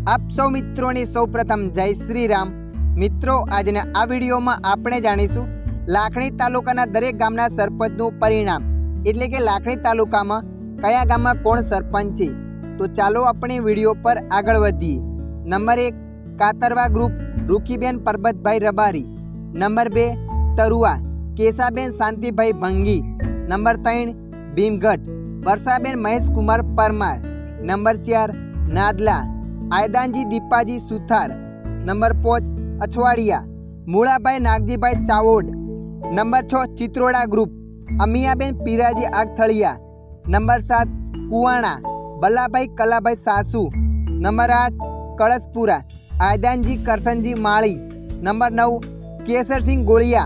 आप सौ मित्रों ने सौ प्रथम जय श्री राम। मित्रों आजना आ विडियो में आपणे जाणीशुं लाखणी तालुकाना दरेक गामना सरपंचनुं परिणाम एटले के लाखणी तालुकामां कया गाममां कोण सरपंच छे। तो चालो अपने विडियो पर आगळ वधीए। Number 1 Katarva group Rukhiben Parbatbhai Rabari. Number 2 Tarua Keshaben Shantibhai Bhangi. Number 3 Bhimgadh Varshaben Mahesh Kumar Parmar. Number 4 Nadla Aydanji Deepaji Suthar. Number 5 Achhwadiya Mulabhai Nagjibhai Chavod. Number 6 Chitroda group Amiyaben Piraji Agathadiya. Number 7 Kuvana Ballabhai Kalabhai Sasu. Number 8 Kalashpura Aydanji Karsanji Mali. Number 9 Kesar Singh Godiya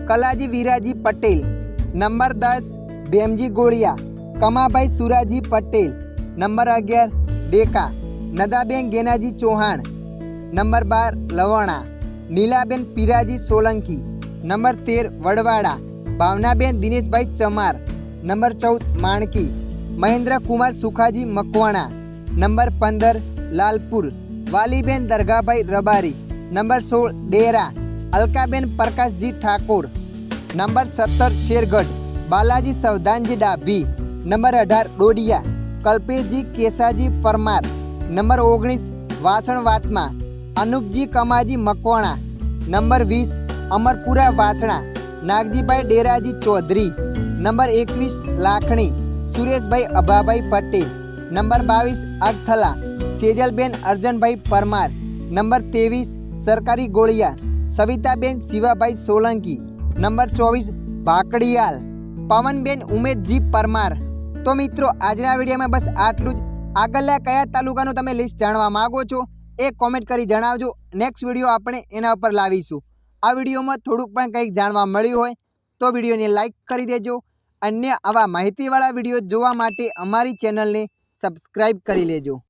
Kalaji Viraji Patel. Number 10 Bhemji Godiya Kamabhai सुराजी Patel. Number 11 Deka Nadaben Genaji Chauhan. Number 12 Lavana Nilaben Piraji Solanki. Number 13 Vadvada Bhavnaben Dineshbhai Chamar. Number 14 Manki Mahendra Kumar Sukhaji Makwana. Number 15 Lalpur Valiben Dargabhai Rabari. Number 16 Dera Alkaben Prakashji Thakur. Number 17 Shergadh Balaji Savdanji Dabhi. Number 18 Dodiya Kalpeshji Kesaji Parmar. Number 19 Vasan Vatma Anupji Kamaji Makwana. Number 20 Amarpura Vachhna Nagjibhai Deraji Chaudhary. Number 21 Lakhni Sureshbhai Abhabhai Patel. Number 22 आगथला सेजलबेन Arjanbhai Parmar. Number 23 सरकारी गोड़िया सविताबेन शिवाभाई सोलंकी। नंबर 24 भाकड़ियाल पवनबेन उमेशजी परमार। तो मित्रों आजना विडियो में बस आटलू ज। आगळना कया तालुकानुं तमे लिस्ट जाणवा मांगो छो ए कॉमेंट करी जणावजो। नेक्स्ट विडियो आपणे एना पर लावीशुं। आ विडियो में थोड़ुंक पण कंईक जाणवा मळ्युं होय तो विडियो ने लाइक करी देजो। अन्य आवा माहितीवाळा विडियो जोवा माटे अमारी चेनल ने सब्सक्राइब करी लेजो।